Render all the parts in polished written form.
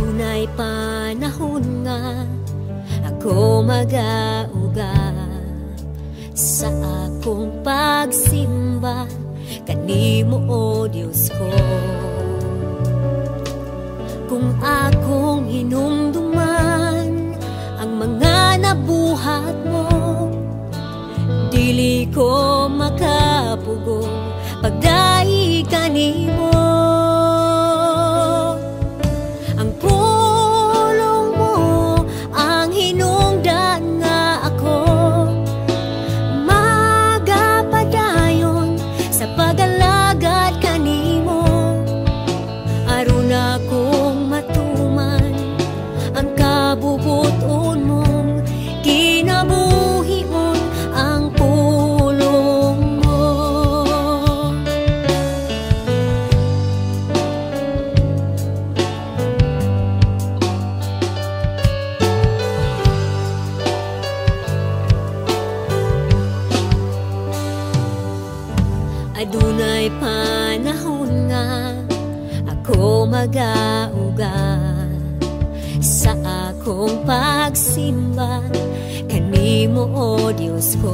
Adunay panahon nga ako magauga sa akong pagsimba kanimo, o Diyos ko. Kung akong hinumduman ang mga nabuhat mo, dili ko makapugong pagdai kanimo. Ang pulong mo ang hinungdan nga ako magapadayon sa pag-alagad kanimo. Aron akong matuman ang kabubuton mong kinabuhion, ang pulong mo. Adunay panahon nga ako magauga sa akong pagsimba kanimo, o Diyos ko.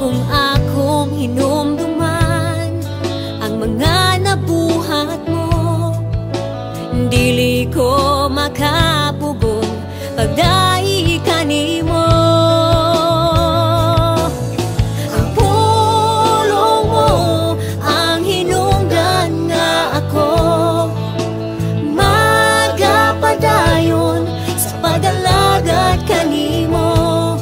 Kung akong hinumduman ang mga nabuhat mo, dili ko makapugong pagdai kanimo. Pag-alagad kanimo,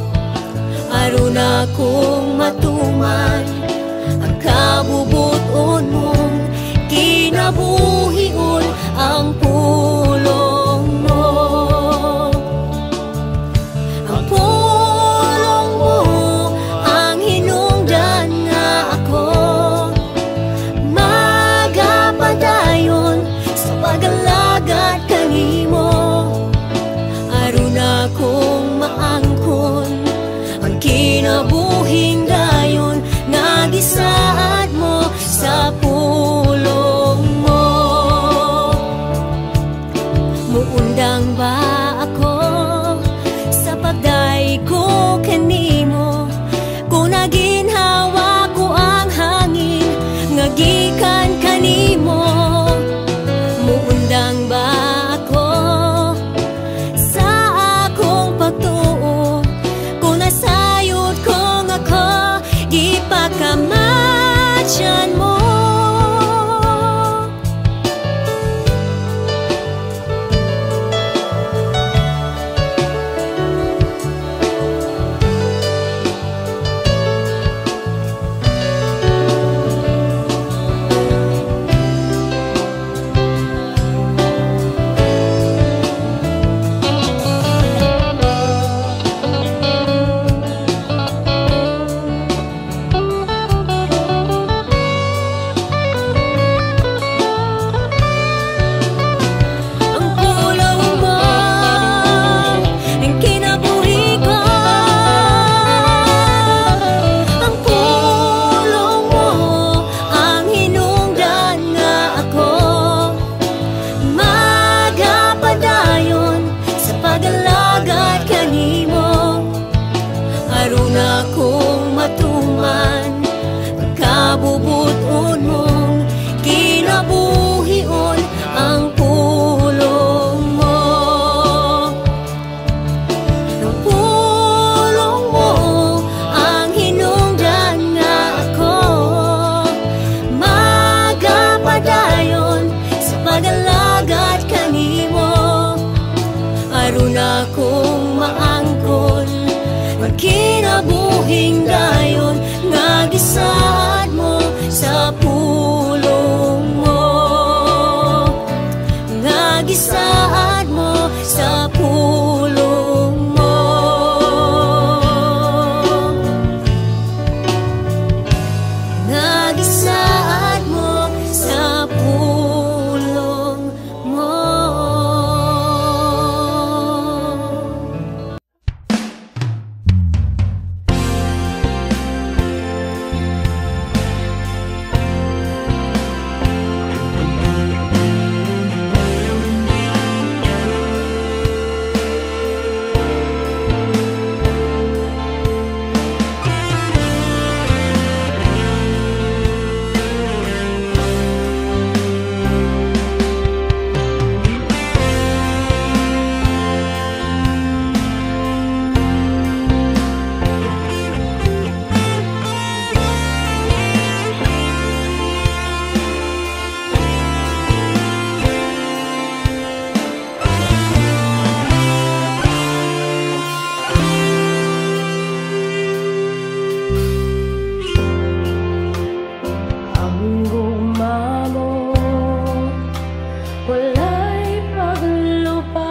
walay paglubag,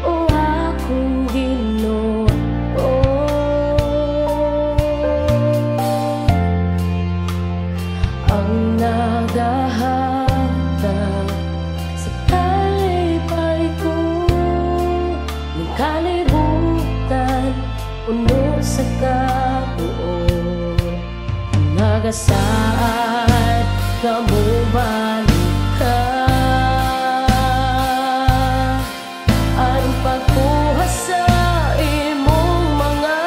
o akong Ginoo. Ang naghahatag sa kalipay ko, ng kalibutan, puno sa kabuo. Nagasaad ka mo balik ka, anong pagkuha sa imong mga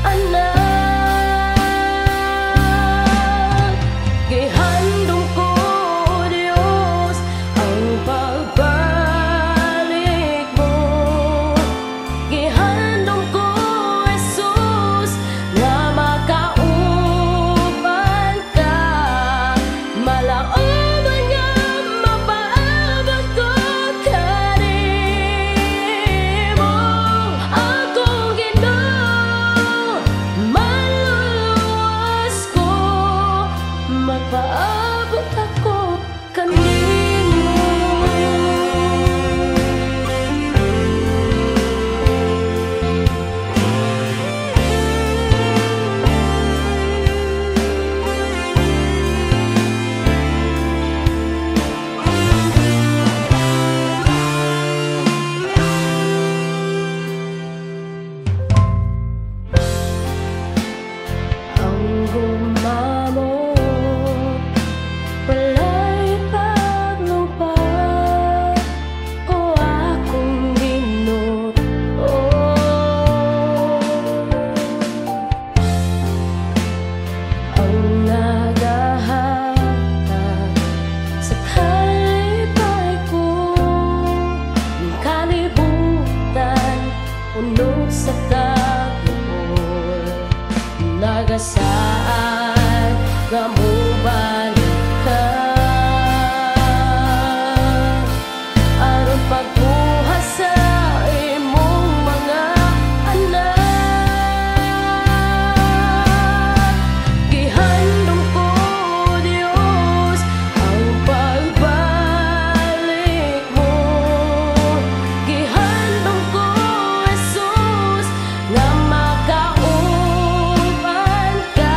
anak. Gihandom ko, Diyos, ang pagbalik mo. Gihandom ko, Jesus, nga makauban ka. Malaoman nga mapaabot ko kanimo. Akong Ginoo, maluluwas ko, magpaabot ako kanimo. Ang gumamo, walay paglubag, o akong Ginoo. Ang naghahatag sa kalipay ko, ng kalibutan, puno sa kabuo. Nagasaan ka mo balik ka, aron pagkuha sa imong mga anak. Gihandom ko, Diyos, ang pagbalik mo. Gihandom ko, Jesus, nga makauban ka.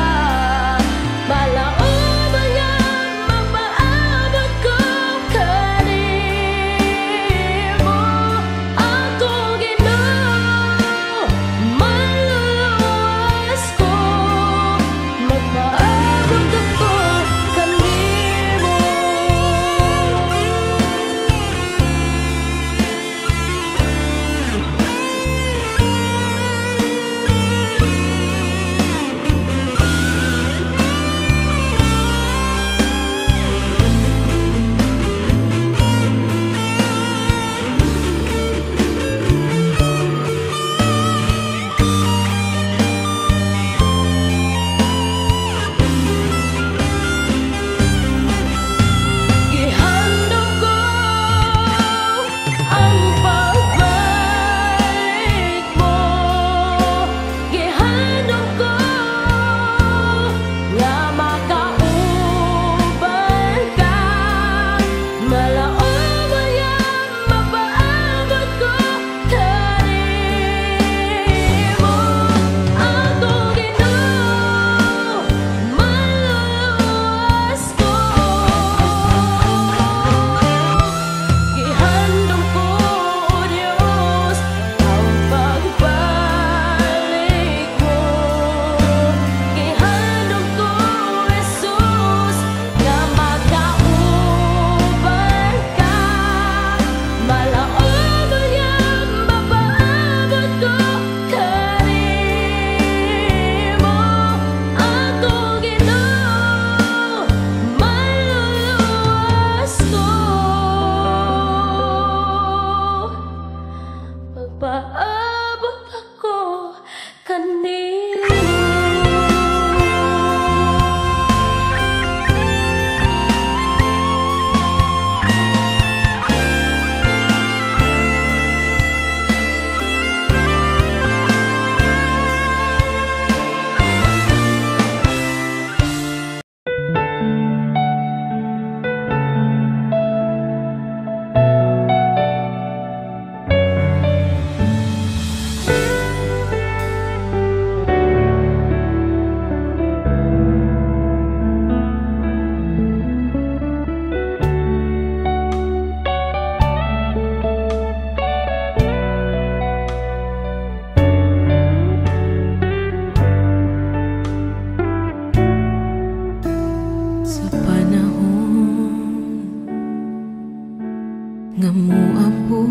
nga moabo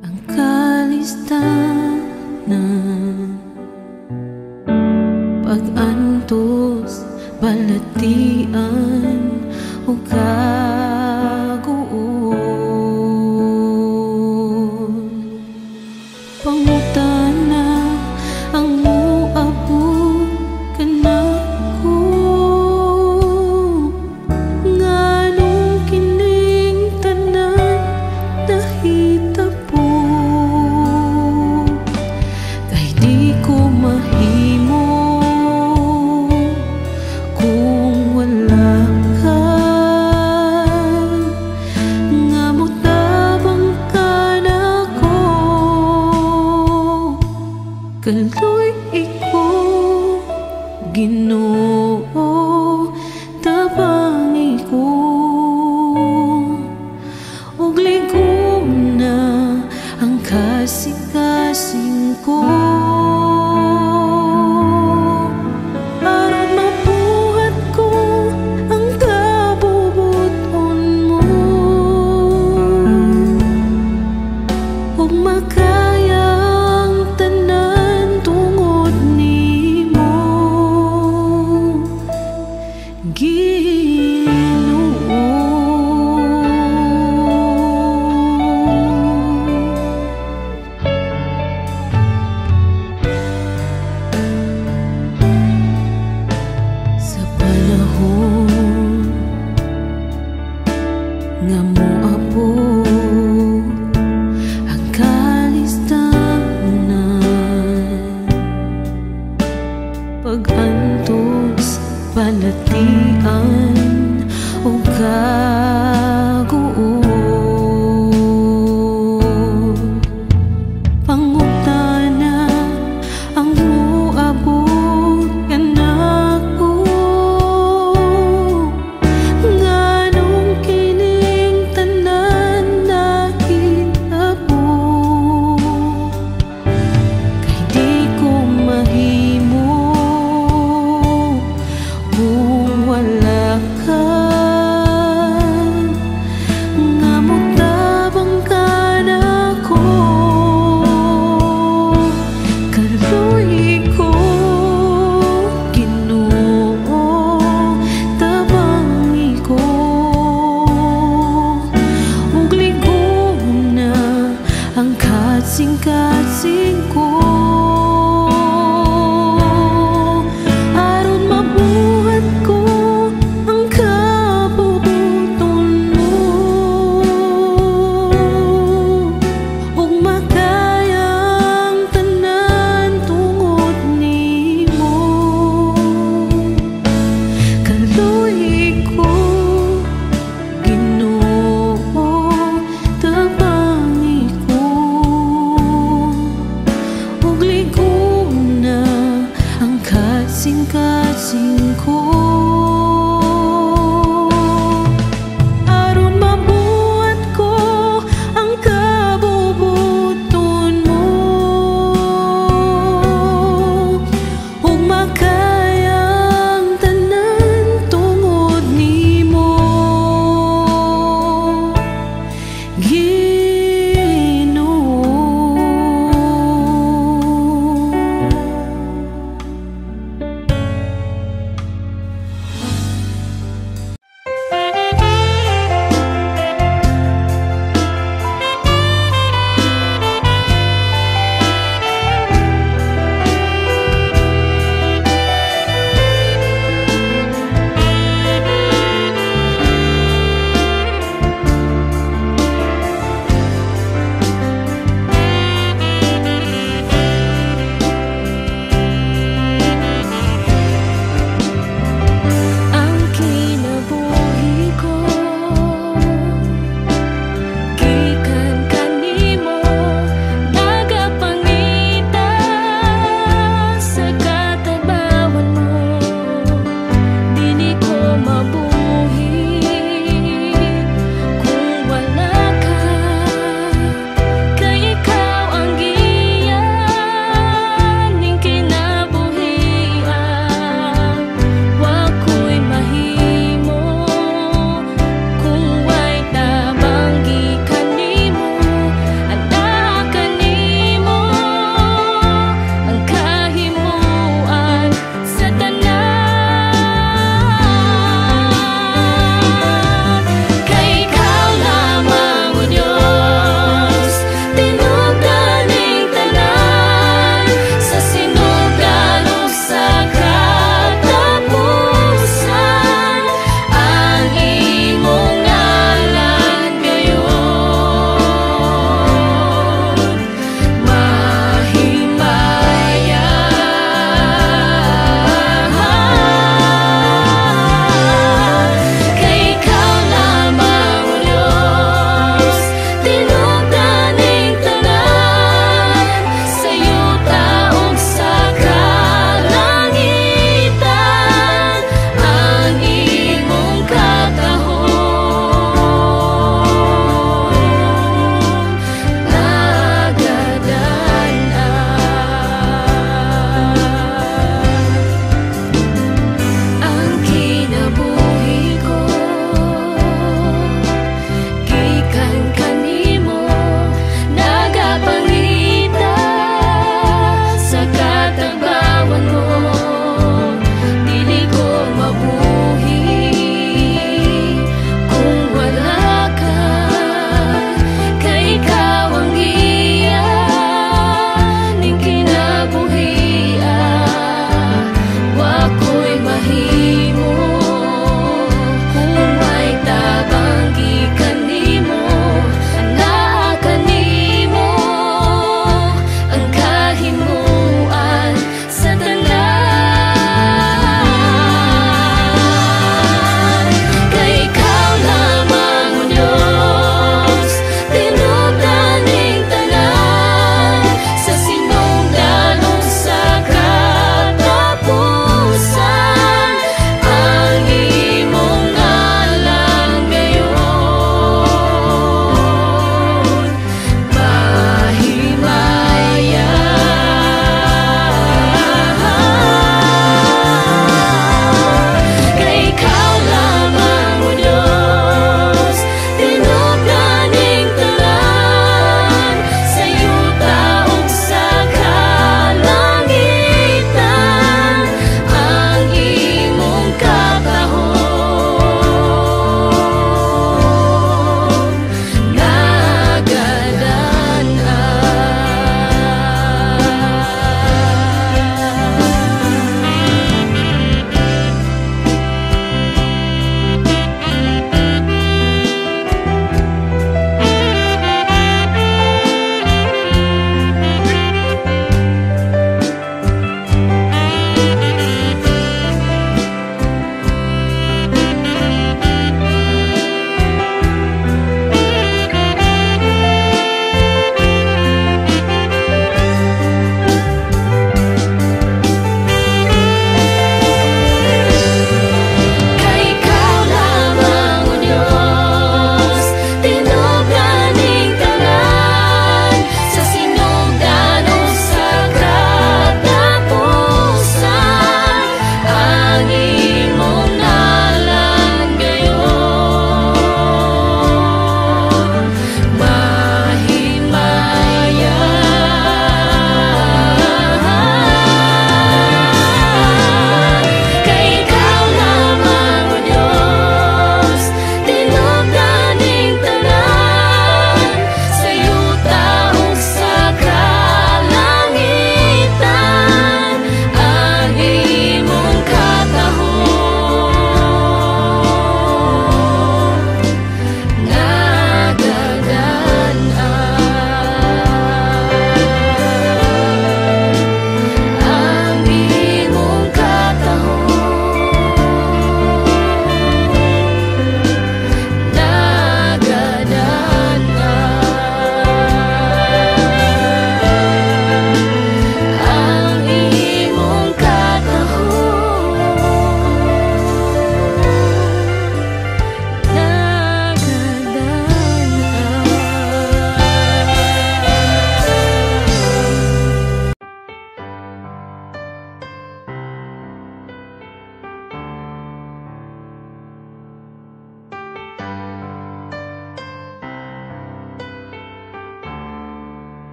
ang kalistanan, pag-antos balatian o kaguon. Pangutana ang moabo kanako, nganong kining tanan nahitabo, kay di ko mahimo kung wala ka, nga motabang ka nako. Kaloy iko Ginoo, tabangi ko ug ligom na ang kasing-kasing ko, aron mabuhat ko ang kabubuton mo ug makaya ang tanan tungod nimo, Ginoo. Sa panahon nga moabo ang kalistanan, pag-antos balatian o kaguon. Pangutana ang moabot kanako, nganong kining tanan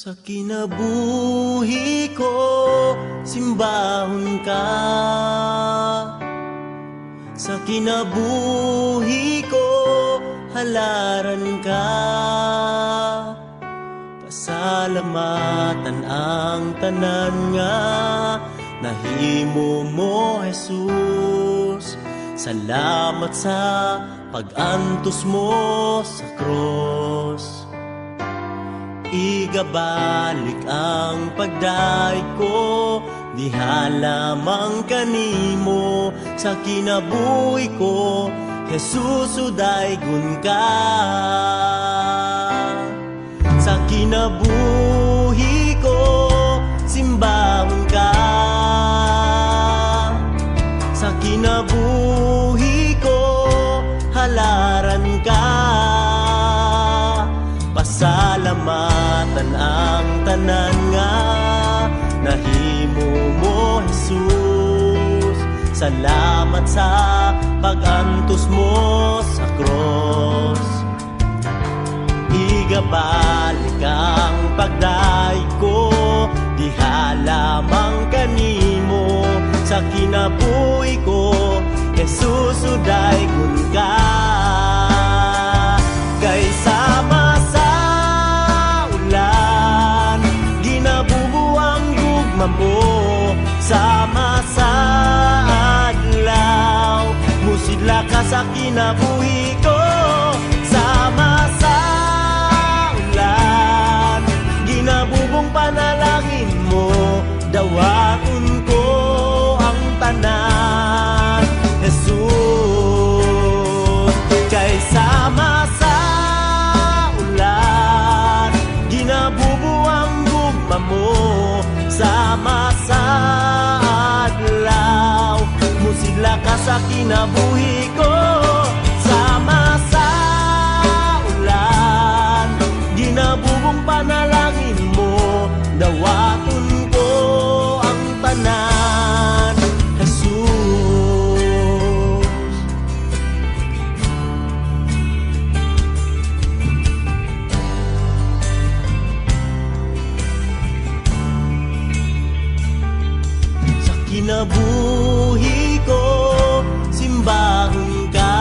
Sa kinabuhi ko, simbahon ka. Sa kinabuhi ko, halaran ka. Pasalamatan ang tanan nga nahimo mo, Jesus. Salamat sa pag-antos mo sa cross. Igabalik ang pagdaig ko, diha lamang kanimo. Sa kinabuhi ko, Jesus, udaygon ka. Sa kinabuhi ko, simbahon ka. Sa kinabuhi ko, halaran ka. Pasalamatan ang tanan nga nahimo mo, Jesus. Salamat sa pag-antos mo sa cross. Igabalik ang pagdaig ko, diha lamang kanimo. Sa kinabuhi ko, Jesus, udaygon ka. Kay sama sa ulan, ginabubuang gugma mo. Sama sa adlaw, musidla ka sa kinabuhi ko. Sama sa ulan, ginabubong panalangin mo. Dawaton ko ang tanan, Jesus. Kay sama sa ulan, ginabubuang gugma mo. Sama sa adlaw, musidla ka sa kinabuhi ko. Sama sa ulan, ginabubong panalangin mo. Dawaton ko ang tanan, Jesus. Sa kinabuhi ko, simbahon ka.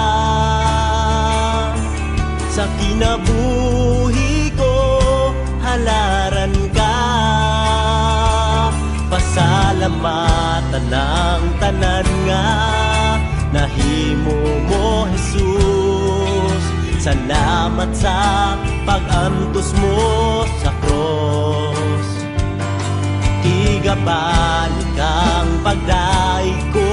Sa kinabuhi ko, halaran ka. Pasalamatan ang tanan nga nahimo mo, Jesus. Salamat sa pag-antos mo sa cross. Igabalik ang pagdaig ko,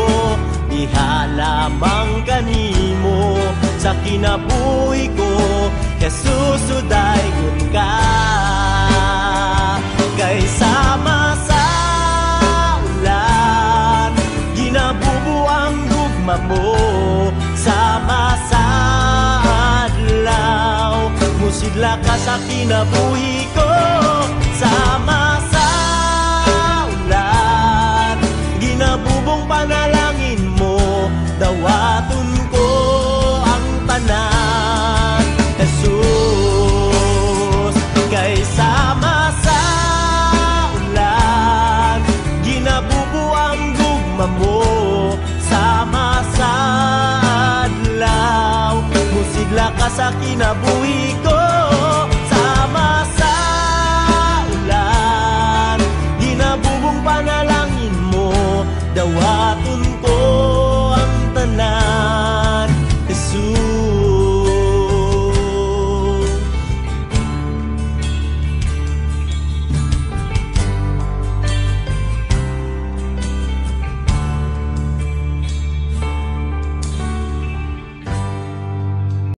diha lamang kanimo. Sa kinabuhi ko, Jesus, udaygon ka. Kay sama sa ulan, ginabubuang gugma mo. Sama sa adlaw, musidla ka sa kinabuhi ko. Sama sa ulan, ginabubong panalangin mo. Dawaton ko ang tanan, Jesus. Kay sama sa ulan, ginabubuang gugma mo. Sama sa adlaw, musigla ka sa kinabuhi ko.